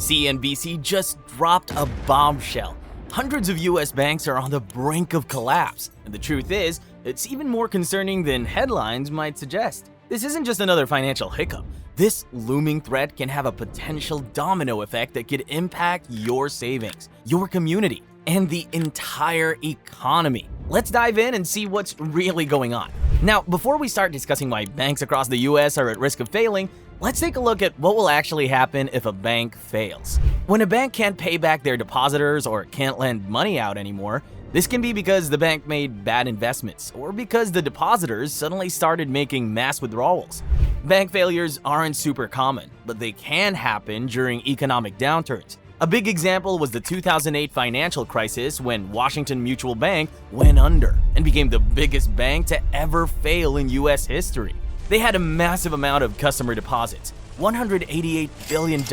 CNBC just dropped a bombshell. Hundreds of US banks are on the brink of collapse. And the truth is, it's even more concerning than headlines might suggest. This isn't just another financial hiccup. This looming threat can have a potential domino effect that could impact your savings, your community, and the entire economy. Let's dive in and see what's really going on. Now, before we start discussing why banks across the US are at risk of failing, let's take a look at what will actually happen if a bank fails. When a bank can't pay back their depositors or can't lend money out anymore, this can be because the bank made bad investments or because the depositors suddenly started making mass withdrawals. Bank failures aren't super common, but they can happen during economic downturns. A big example was the 2008 financial crisis when Washington Mutual Bank went under and became the biggest bank to ever fail in US history. They had a massive amount of customer deposits, $188 billion,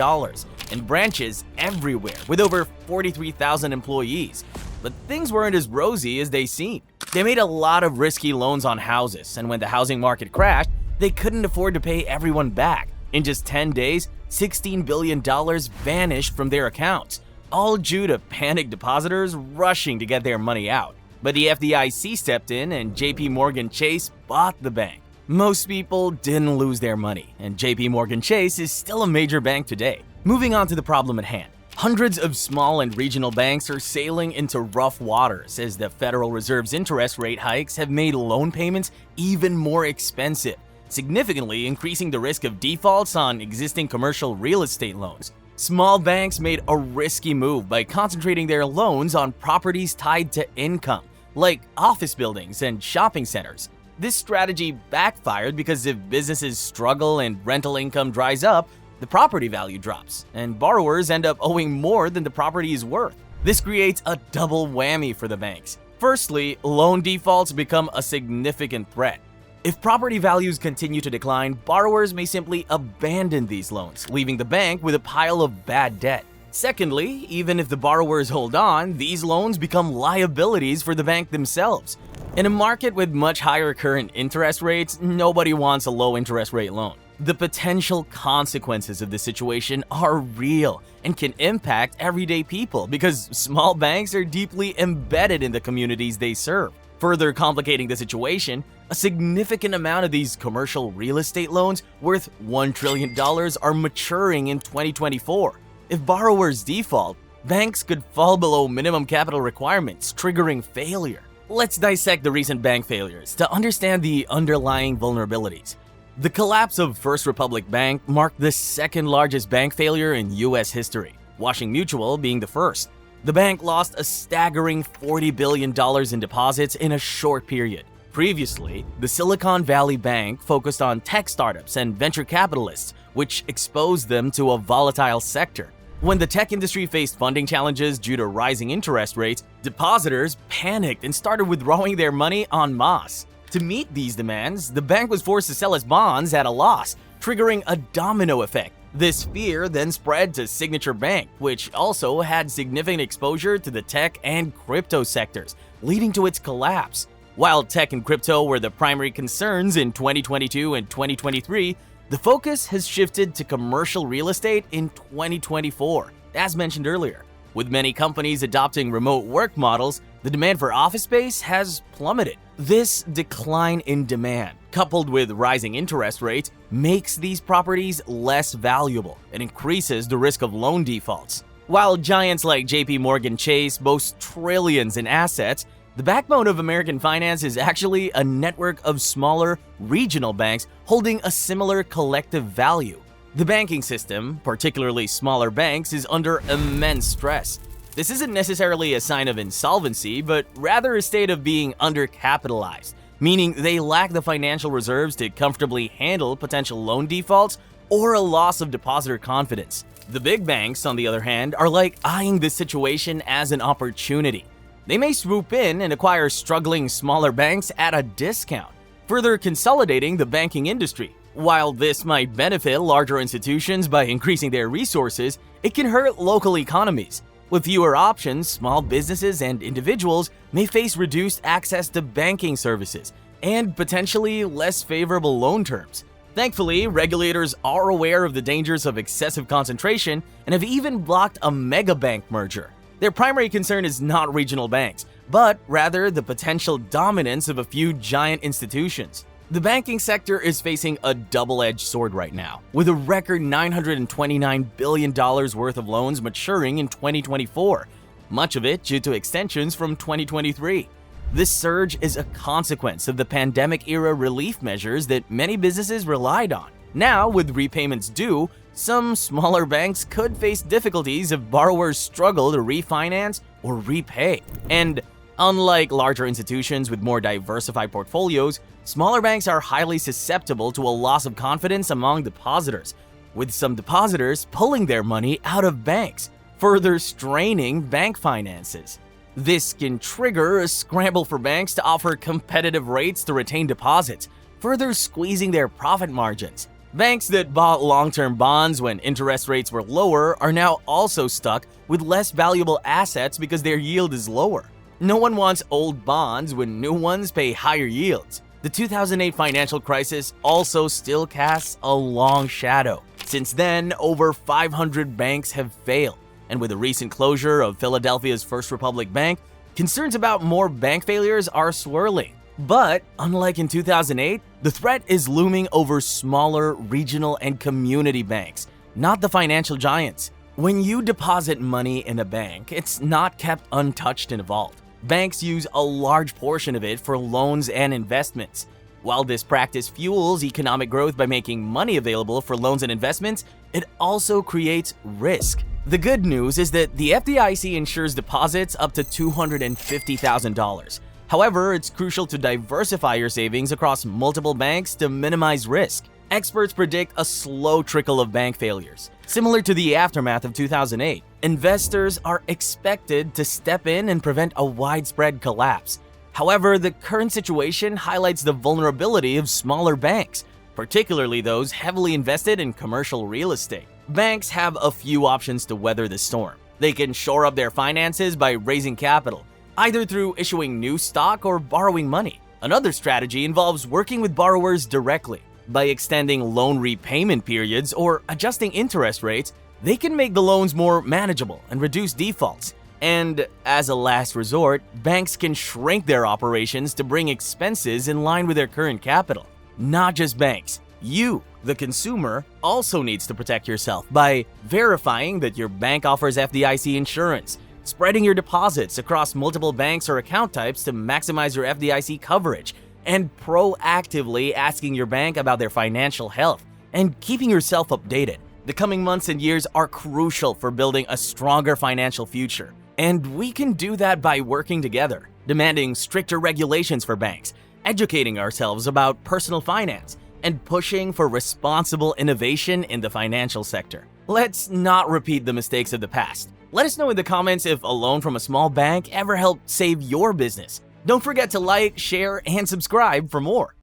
and branches everywhere with over 43,000 employees. But things weren't as rosy as they seemed. They made a lot of risky loans on houses, and when the housing market crashed, they couldn't afford to pay everyone back. In just 10 days, $16 billion vanished from their accounts, all due to panicked depositors rushing to get their money out. But the FDIC stepped in and JP Morgan Chase bought the bank. Most people didn't lose their money, and JP Morgan Chase is still a major bank today. Moving on to the problem at hand. Hundreds of small and regional banks are sailing into rough waters as the Federal Reserve's interest rate hikes have made loan payments even more expensive, significantly increasing the risk of defaults on existing commercial real estate loans. Small banks made a risky move by concentrating their loans on properties tied to income, like office buildings and shopping centers. This strategy backfired because if businesses struggle and rental income dries up, the property value drops, and borrowers end up owing more than the property is worth. This creates a double whammy for the banks. Firstly, loan defaults become a significant threat. If property values continue to decline, borrowers may simply abandon these loans, leaving the bank with a pile of bad debt. Secondly, even if the borrowers hold on, these loans become liabilities for the bank themselves. In a market with much higher current interest rates, nobody wants a low interest rate loan. The potential consequences of this situation are real and can impact everyday people because small banks are deeply embedded in the communities they serve. Further complicating the situation, a significant amount of these commercial real estate loans worth $1 trillion are maturing in 2024. If borrowers default, banks could fall below minimum capital requirements, triggering failure. Let's dissect the recent bank failures to understand the underlying vulnerabilities. The collapse of First Republic Bank marked the second largest bank failure in US history, Washington Mutual being the first. The bank lost a staggering $40 billion in deposits in a short period. Previously, the Silicon Valley Bank focused on tech startups and venture capitalists, which exposed them to a volatile sector. When the tech industry faced funding challenges due to rising interest rates, depositors panicked and started withdrawing their money en masse. To meet these demands, the bank was forced to sell its bonds at a loss, triggering a domino effect. This fear then spread to Signature Bank, which also had significant exposure to the tech and crypto sectors, leading to its collapse. While tech and crypto were the primary concerns in 2022 and 2023, the focus has shifted to commercial real estate in 2024, as mentioned earlier. With many companies adopting remote work models, the demand for office space has plummeted. This decline in demand, coupled with rising interest rates, makes these properties less valuable and increases the risk of loan defaults. While giants like JP Morgan Chase boast trillions in assets, the backbone of American finance is actually a network of smaller, regional banks holding a similar collective value. The banking system, particularly smaller banks, is under immense stress. This isn't necessarily a sign of insolvency, but rather a state of being undercapitalized, meaning they lack the financial reserves to comfortably handle potential loan defaults or a loss of depositor confidence. The big banks, on the other hand, are eyeing this situation as an opportunity. They may swoop in and acquire struggling smaller banks at a discount, further consolidating the banking industry. While this might benefit larger institutions by increasing their resources, it can hurt local economies. With fewer options, small businesses and individuals may face reduced access to banking services and potentially less favorable loan terms. Thankfully, regulators are aware of the dangers of excessive concentration and have even blocked a mega bank merger. Their primary concern is not regional banks, but rather the potential dominance of a few giant institutions. The banking sector is facing a double-edged sword right now, with a record $929 billion worth of loans maturing in 2024, much of it due to extensions from 2023. This surge is a consequence of the pandemic-era relief measures that many businesses relied on. Now, with repayments due, some smaller banks could face difficulties if borrowers struggle to refinance or repay. And unlike larger institutions with more diversified portfolios, smaller banks are highly susceptible to a loss of confidence among depositors, with some depositors pulling their money out of banks, further straining bank finances. This can trigger a scramble for banks to offer competitive rates to retain deposits, further squeezing their profit margins. Banks that bought long-term bonds when interest rates were lower are now also stuck with less valuable assets because their yield is lower. No one wants old bonds when new ones pay higher yields. The 2008 financial crisis also still casts a long shadow. Since then, over 500 banks have failed. And with the recent closure of Philadelphia's First Republic Bank, concerns about more bank failures are swirling. But unlike in 2008, the threat is looming over smaller regional and community banks, not the financial giants. When you deposit money in a bank, it's not kept untouched in a vault. Banks use a large portion of it for loans and investments. While this practice fuels economic growth by making money available for loans and investments, it also creates risk. The good news is that the FDIC insures deposits up to $250,000. However, it's crucial to diversify your savings across multiple banks to minimize risk. Experts predict a slow trickle of bank failures. Similar to the aftermath of 2008, investors are expected to step in and prevent a widespread collapse. However, the current situation highlights the vulnerability of smaller banks, particularly those heavily invested in commercial real estate. Banks have a few options to weather the storm. They can shore up their finances by raising capital, either through issuing new stock or borrowing money. Another strategy involves working with borrowers directly. By extending loan repayment periods or adjusting interest rates, they can make the loans more manageable and reduce defaults. And as a last resort, banks can shrink their operations to bring expenses in line with their current capital. Not just banks. You, the consumer, also needs to protect yourself by verifying that your bank offers FDIC insurance, spreading your deposits across multiple banks or account types to maximize your FDIC coverage, and proactively asking your bank about their financial health and keeping yourself updated. The coming months and years are crucial for building a stronger financial future, and we can do that by working together, demanding stricter regulations for banks, educating ourselves about personal finance, and pushing for responsible innovation in the financial sector. Let's not repeat the mistakes of the past. Let us know in the comments if a loan from a small bank ever helped save your business. Don't forget to like, share, and subscribe for more.